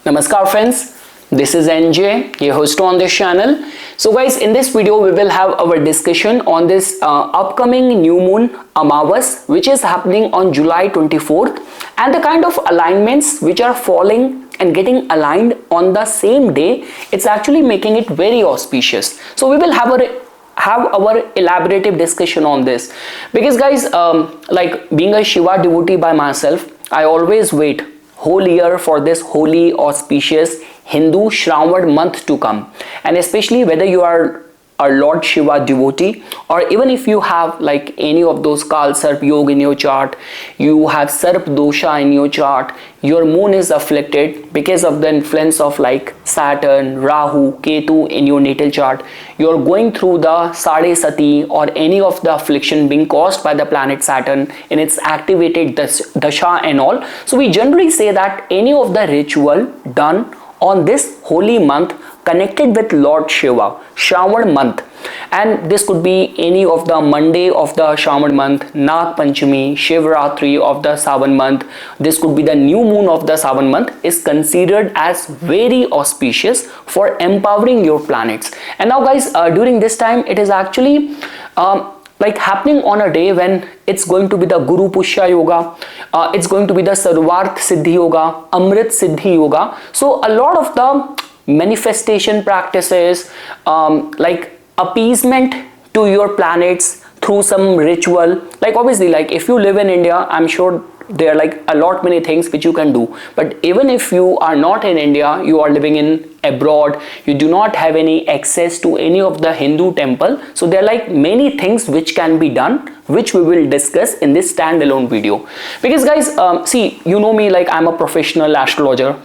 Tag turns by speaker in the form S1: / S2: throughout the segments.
S1: Namaskar friends, this is NJ, your host on this channel. So guys, in this video we will have our discussion on this upcoming new moon Amavas, which is happening on July 24th, and the kind of alignments which are falling and getting aligned on the same day. It's actually making it very auspicious. So we will have our elaborative discussion on this, because guys, like being a Shiva devotee by myself, I always wait whole year for this holy auspicious Hindu Shravan month to come, and especially whether you are a Lord Shiva devotee, or even if you have like any of those Kal Sarp Yoga in your chart, you have Sarp dosha in your chart, your moon is afflicted because of the influence of like Saturn, Rahu, Ketu in your natal chart, you're going through the Sade Sati or any of the affliction being caused by the planet Saturn in its activated dasha and all. So we generally say that any of the ritual done on this holy month connected with Lord Shiva, Shravan month, and this could be any of the Monday of the Shravan month, Nag Panchami, Shivratri of the Savan month, this could be the new moon of the Savan month, is considered as very auspicious for empowering your planets. And now guys, during this time it is actually like happening on a day when it's going to be the Guru Pushya Yoga, it's going to be the Sarvarth Siddhi Yoga, Amrit Siddhi Yoga. So a lot of the manifestation practices, like appeasement to your planets through some ritual, like obviously like if you live in India, I'm sure there are like a lot many things which you can do. But even if you are not in India, you are living in abroad, you do not have any access to any of the Hindu temple, so there are like many things which can be done, which we will discuss in this standalone video. Because guys, see, you know me, like I'm a professional astrologer,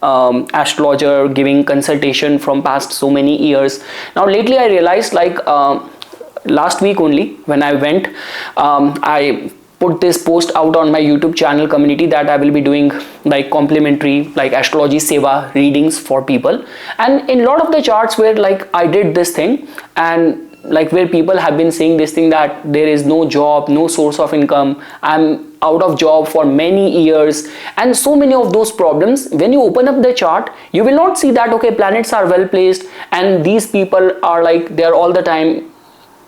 S1: astrologer, giving consultation from past so many years. Now lately I realized, like last week only when I went, I put this post out on my YouTube channel community that I will be doing like complimentary like astrology seva readings for people, and in a lot of the charts where like I did this thing, and like where people have been saying this thing that there is no job, no source of income, I'm out of job for many years, and so many of those problems, when you open up the chart you will not see that okay, planets are well placed and these people are like, they are all the time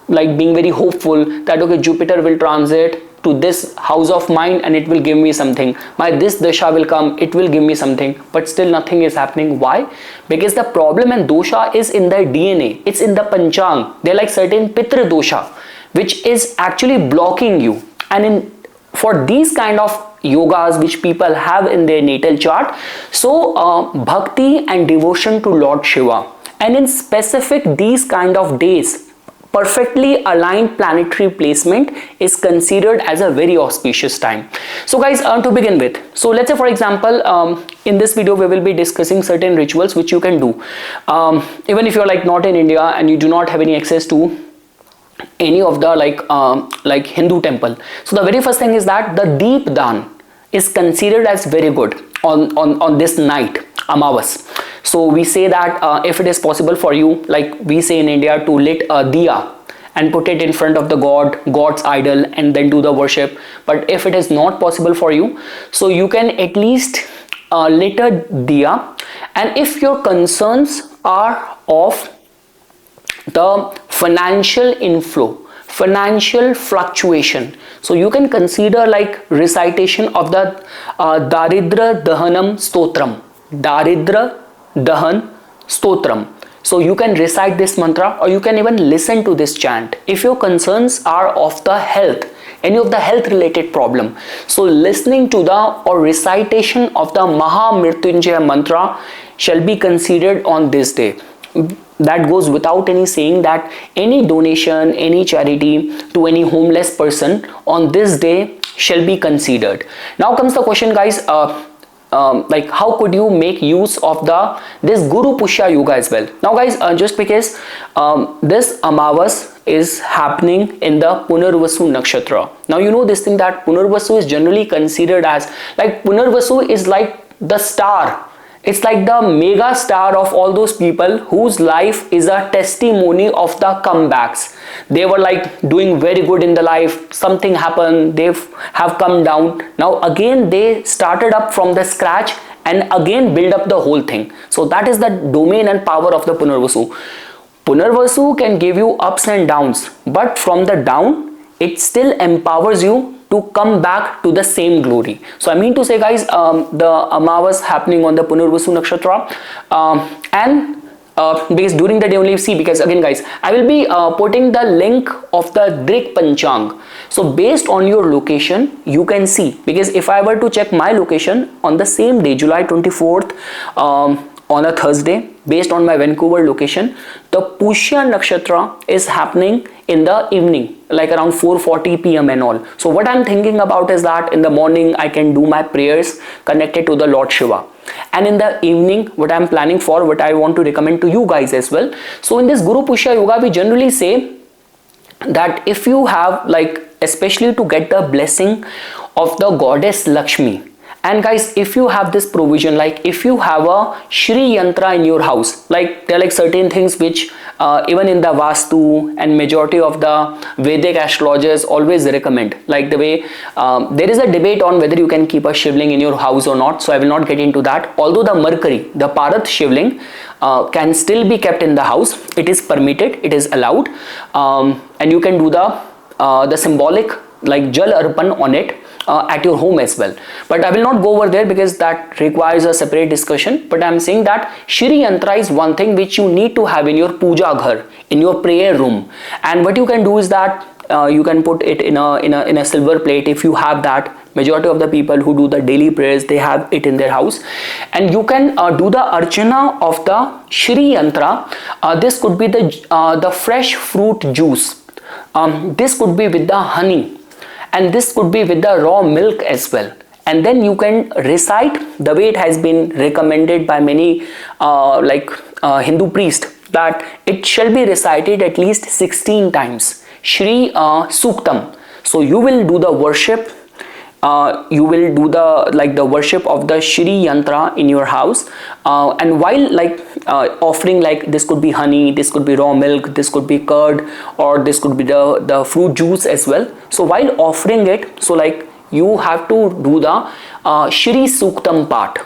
S1: like being very hopeful that okay, Jupiter will transit to this house of mine and it will give me something, my this dasha will come, it will give me something, but still nothing is happening. Why? Because the problem and dosha is in their DNA, it's in the panchang. They're like certain pitra dosha which is actually blocking you, and for these kind of yogas which people have in their natal chart, so bhakti and devotion to Lord Shiva, and in specific these kind of days, perfectly aligned planetary placement is considered as a very auspicious time. So guys, to begin with, so let's say for example, in this video we will be discussing certain rituals which you can do, even if you're like not in India and you do not have any access to any of the like Hindu temple. So the very first thing is that the Deep Dan is considered as very good on this night, Amavas. So we say that if it is possible for you, like we say in India, to lit a diya and put it in front of the God's idol and then do the worship. But if it is not possible for you, so you can at least lit a diya, and if your concerns are of the financial inflow, financial fluctuation, so you can consider like recitation of the Daridra Dahanam Stotram, Daridra Dahan Stotram. So you can recite this mantra, or you can even listen to this chant if your concerns are of the health, any of the health related problem. So listening to the or recitation of the Maha Mrityunjaya mantra shall be considered on this day. That goes without any saying that any donation, any charity to any homeless person on this day shall be considered. Now comes the question, guys, like how could you make use of this Guru Pushya Yoga as well? Now guys, just because this Amavas is happening in the Punarvasu Nakshatra. Now you know this thing that Punarvasu is generally considered as like, Punarvasu is like the star, it's like the mega star of all those people whose life is a testimony of the comebacks. They were like doing very good in the life, something happened, they have come down, now again they started up from the scratch and again build up the whole thing. So that is the domain and power of the Punarvasu. Punarvasu can give you ups and downs, but from the down, it still empowers you to come back to the same glory. So I mean to say, guys, the Amavas happening on the Punarvasu Nakshatra, and because during the day only, see, because again guys, I will be putting the link of the Drik Panchang. So based on your location, you can see, because if I were to check my location on the same day, July 24th, on a Thursday, based on my Vancouver location, the Pushya Nakshatra is happening in the evening, like around 4:40 p.m. and all. So what I'm thinking about is that in the morning I can do my prayers connected to the Lord Shiva, and in the evening what I'm planning for, what I want to recommend to you guys as well. So in this Guru Pushya Yoga, we generally say that if you have, like, especially to get the blessing of the goddess Lakshmi, and guys, if you have this provision, like if you have a Shri Yantra in your house, like there are like certain things which even in the Vastu and majority of the Vedic astrologers always recommend, like the way there is a debate on whether you can keep a Shivling in your house or not, so I will not get into that. Although the Mercury, the Parath Shivling, can still be kept in the house, it is permitted, it is allowed, and you can do the symbolic like Jal Arpan on it at your home as well. But I will not go over there because that requires a separate discussion. But I am saying that Shri Yantra is one thing which you need to have in your puja ghar, in your prayer room. And what you can do is that you can put it in a silver plate if you have that. Majority of the people who do the daily prayers, they have it in their house, and you can do the archana of the Shri Yantra. This could be the fresh fruit juice. This could be with the honey, and this could be with the raw milk as well. And then you can recite the way it has been recommended by many Hindu priests, that it shall be recited at least 16 times. Shri Suktam. So you will do the worship. You will do the worship of the Shri Yantra in your house, and while offering, like this could be honey, this could be raw milk, this could be curd, or this could be the fruit juice as well. So while offering it, so like you have to do the Shri Suktam part.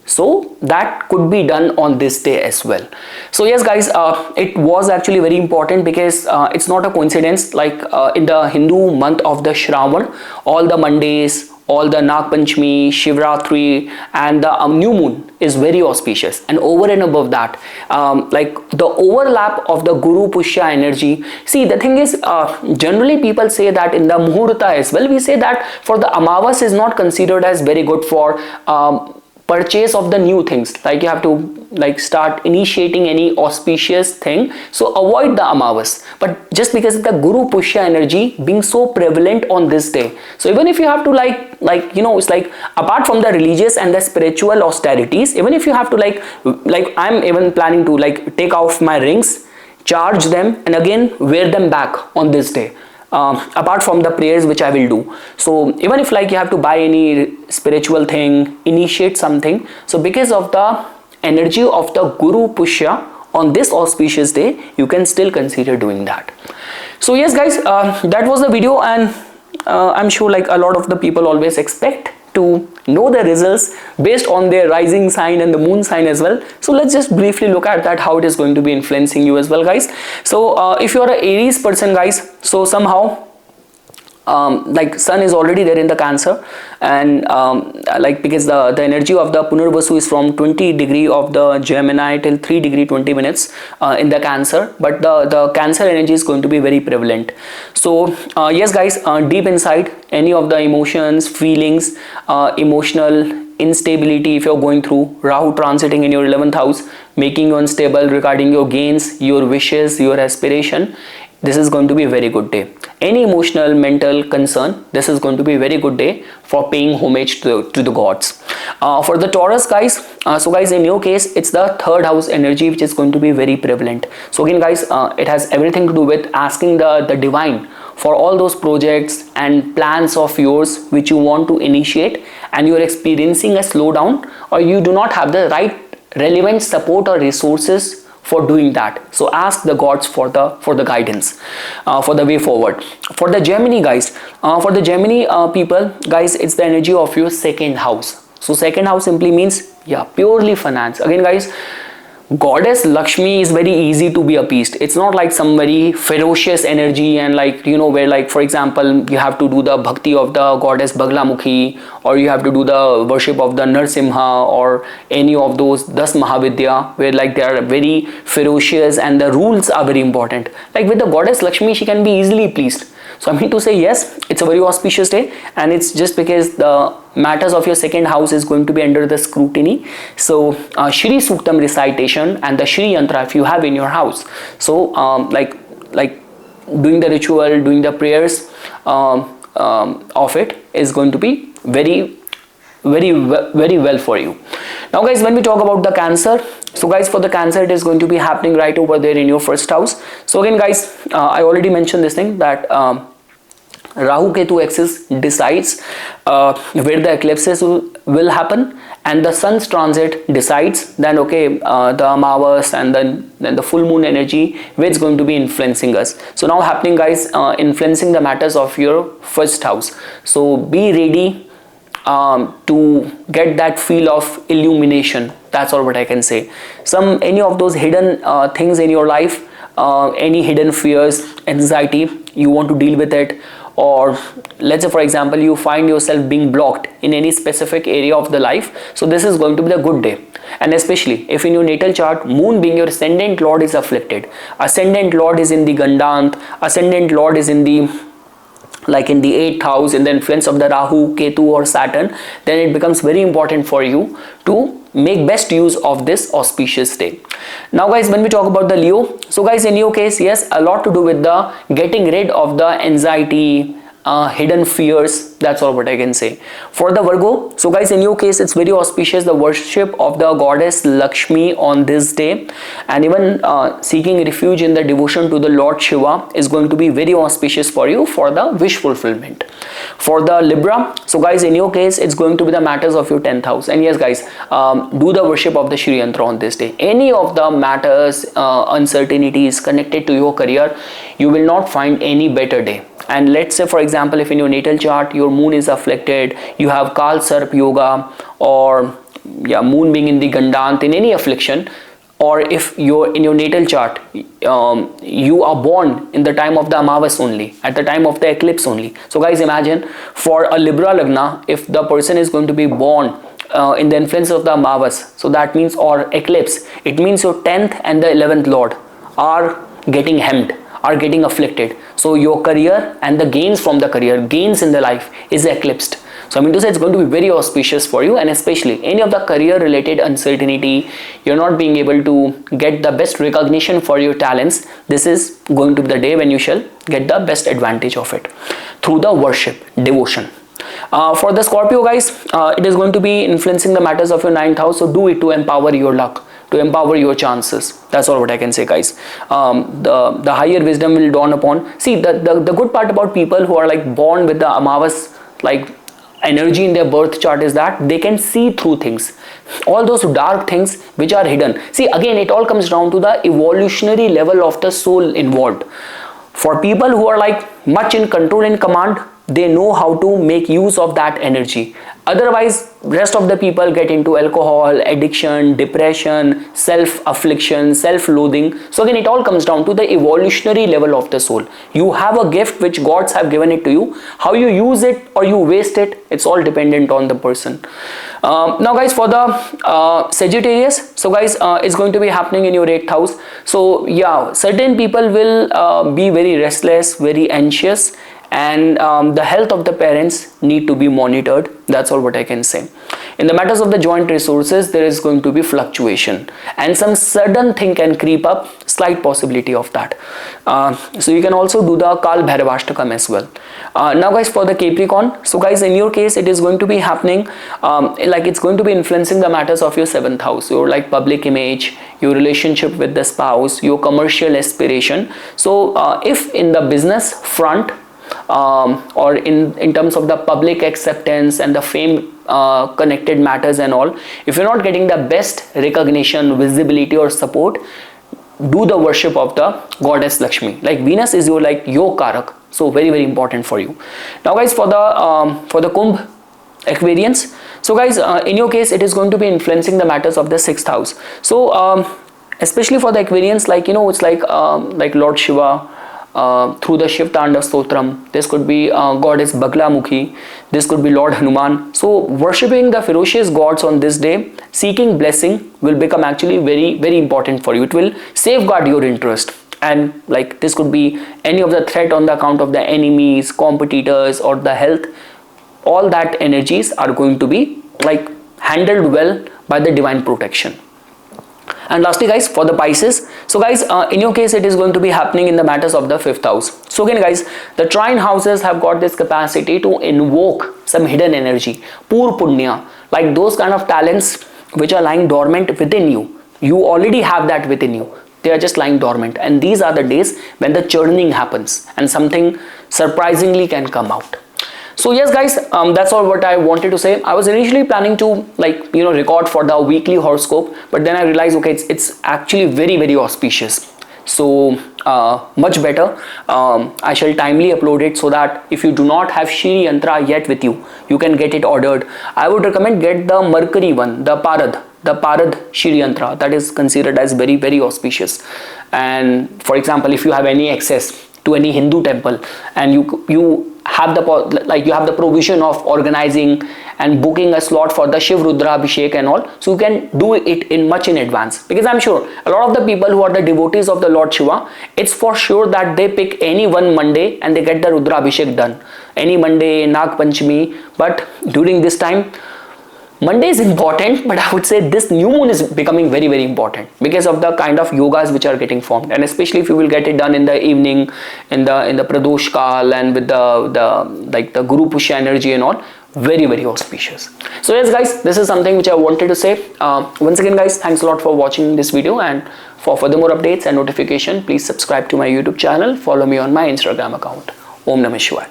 S1: So that could be done on this day as well. So yes guys, it was actually very important because it's not a coincidence, like in the Hindu month of the Shravan, all the Mondays, all the Nag Panchami, Shivratri, and the new moon is very auspicious. And over and above that, like the overlap of the Guru Pushya energy. See, the thing is, generally people say that in the Muhurta as well, we say that for the Amavas is not considered as very good for purchase of the new things, like you have to start initiating any auspicious thing, so avoid the Amavas. But just because of the Guru Pushya energy being so prevalent on this day, so even if you have to it's like apart from the religious and the spiritual austerities, even if you have to like I'm even planning to take off my rings, charge them, and again wear them back on this day. Apart from the prayers which I will do. So even if you have to buy any spiritual thing, initiate something, so because of the energy of the Guru Pushya on this auspicious day, you can still consider doing that. So yes guys, that was the video, and I'm sure a lot of the people always expect to know the results based on their rising sign and the moon sign as well. So let's just briefly look at that, how it is going to be influencing you as well guys. So if you are an Aries person guys, so somehow sun is already there in the Cancer, and because the energy of the Punarvasu is from 20 degree of the Gemini till 3 degree 20 minutes in the Cancer, but the Cancer energy is going to be very prevalent. So yes guys, deep inside, any of the emotions, feelings, emotional instability, if you're going through, Rahu transiting in your 11th house, making you unstable regarding your gains, your wishes, your aspiration, this is going to be a very good day. Any emotional, mental concern, this is going to be a very good day for paying homage to the gods. For the Taurus guys, so guys, in your case, it's the 3rd house energy which is going to be very prevalent. So again guys, it has everything to do with asking the divine for all those projects and plans of yours which you want to initiate, and you're experiencing a slowdown, or you do not have the right relevant support or resources for doing that. So ask the gods for the guidance, for the way forward. For the Gemini guys, people guys, it's the energy of your 2nd house. So 2nd house simply means Yeah, purely finance. Again guys, goddess Lakshmi is very easy to be appeased. It's not like some very ferocious energy, and like, you know, where like for example you have to do the bhakti of the goddess Baglamukhi, or you have to do the worship of the Narsimha, or any of those Das Mahavidya, where like they are very ferocious and the rules are very important. Like with the goddess Lakshmi, she can be easily pleased. So I mean to say, yes, it's a very auspicious day, and it's just because the matters of your second house is going to be under the scrutiny. So Shri Suktam recitation and the Shri Yantra, if you have in your house, so like doing the ritual, doing the prayers of it is going to be very well for you. Now guys, when we talk about the Cancer, so guys, for the Cancer, it is going to be happening right over there in your first house. So again guys, I already mentioned this thing that Rahu Ketu axis decides where the eclipses will happen, and the sun's transit decides then, okay, the Amavas and then the full moon energy, where it's going to be influencing us. So now happening guys, influencing the matters of your first house. So be ready to get that feel of illumination. That's all what I can say. Any of those hidden things in your life, any hidden fears, anxiety, you want to deal with it, or let's say for example you find yourself being blocked in any specific area of the life, so this is going to be the good day. And especially if in your natal chart, moon being your ascendant lord is afflicted, ascendant lord is in the Gandant, ascendant lord is in the like in the 8th house, in the influence of the Rahu, Ketu or Saturn, then it becomes very important for you to make best use of this auspicious day. Now guys, when we talk about the Leo, so guys, in your case, yes, a lot to do with the getting rid of the anxiety, hidden fears. That's all what I can say. For the Virgo, so guys, in your case, it's very auspicious, the worship of the goddess Lakshmi on this day, and even seeking refuge in the devotion to the Lord Shiva is going to be very auspicious for you for the wish fulfillment. For the Libra, so guys, in your case, it's going to be the matters of your 10th house. And yes guys, do the worship of the Shri Yantra on this day. Any of the matters, uncertainties connected to your career, you will not find any better day. And let's say for example, if in your natal chart your moon is afflicted, you have Kal Sarp Yoga, or moon being in the Gandant, in any affliction, or if you're in your natal chart, you are born in the time of the Amavas only, at the time of the eclipse only. So guys, imagine for a Libra Lagna, if the person is going to be born in the influence of the Amavas, so that means, or eclipse, it means your 10th and the 11th lord are getting hemmed, are getting afflicted. So your career and the gains from the career, gains in the life is eclipsed. So I mean to say, it's going to be very auspicious for you, and especially any of the career related uncertainty, you're not being able to get the best recognition for your talents, this is going to be the day when you shall get the best advantage of it through the worship, devotion. For the Scorpio guys, it is going to be influencing the matters of your 9th house, so do it to empower your luck, to empower your chances. That's all what I can say guys. The higher wisdom will dawn upon. See, the good part about people who are like born with the Amavas like energy in their birth chart is that they can see through things, all those dark things which are hidden. See, again, it all comes down to the evolutionary level of the soul involved. For people who are like much in control and command, they know how to make use of that energy. Otherwise, rest of the people get into alcohol, addiction, depression, self-affliction, self-loathing. So again, it all comes down to the evolutionary level of the soul. You have a gift which gods have given it to you. How you use it or you waste it, it's all dependent on the person. Now guys, for the Sagittarius, so guys, it's going to be happening in your 8th house. So yeah, certain people will be very restless, very anxious, and the health of the parents need to be monitored. That's all what I can say. In the matters of the joint resources, there is going to be fluctuation, and some sudden thing can creep up, slight possibility of that. So you can also do the Kal Bhairavashtakam as well. Now guys, for the Capricorn, so guys, in your case, it is going to be happening like it's going to be influencing the matters of your 7th house, your like public image, your relationship with the spouse, your commercial aspiration. So if in the business front, or in terms of the public acceptance and the fame connected matters and all, if you're not getting the best recognition, visibility or support, do the worship of the goddess Lakshmi. Like Venus is your like Karak, so very important for you. Now guys, for the Kumbh, Aquarians. So guys, in your case, it is going to be influencing the matters of the 6th house. So especially for the Aquarians, like, you know, it's like Lord Shiva, through the Shiv Tandav Stotram. This could be goddess Bagla Mukhi. This could be Lord Hanuman. So worshipping the ferocious gods on this day, seeking blessing, will become actually very, very important for you. It will safeguard your interest. And like, this could be any of the threat on the account of the enemies, competitors, or the health. All that energies are going to be like handled well by the divine protection. And lastly guys, for the Pisces, so guys, in your case, it is going to be happening in the matters of the 5th house. So again guys, the trine houses have got this capacity to invoke some hidden energy, pur punya, like those kind of talents which are lying dormant within you. You already have that within you. They are just lying dormant, and these are the days when the churning happens and something surprisingly can come out. So yes guys, that's all what I wanted to say. I was initially planning to, like, you know, record for the weekly horoscope, but then I realized, okay, it's actually very, very auspicious. So much better, I shall timely upload it, so that if you do not have Shri Yantra yet with you, you can get it ordered. I would recommend get the Mercury one, the Parad Shri Yantra. That is considered as very, very auspicious. And for example, if you have any access to any Hindu temple, and you have the provision of organizing and booking a slot for the Shiv Rudra Abhishek and all, so you can do it in much in advance, because I'm sure a lot of the people who are the devotees of the Lord Shiva, it's for sure that they pick any one Monday and they get the Rudra Abhishek done, any Monday, Nag Panchami. But during this time, Monday is important, but I would say this new moon is becoming very, very important because of the kind of yogas which are getting formed, and especially if you will get it done in the evening, in the Pradosh Kal, and with the Guru Pushya energy and all, very, very auspicious. So yes guys, this is something which I wanted to say. Once again guys, thanks a lot for watching this video, and for further more updates and notification, please subscribe to my YouTube channel, follow me on my Instagram account. Om Namah Shivaya.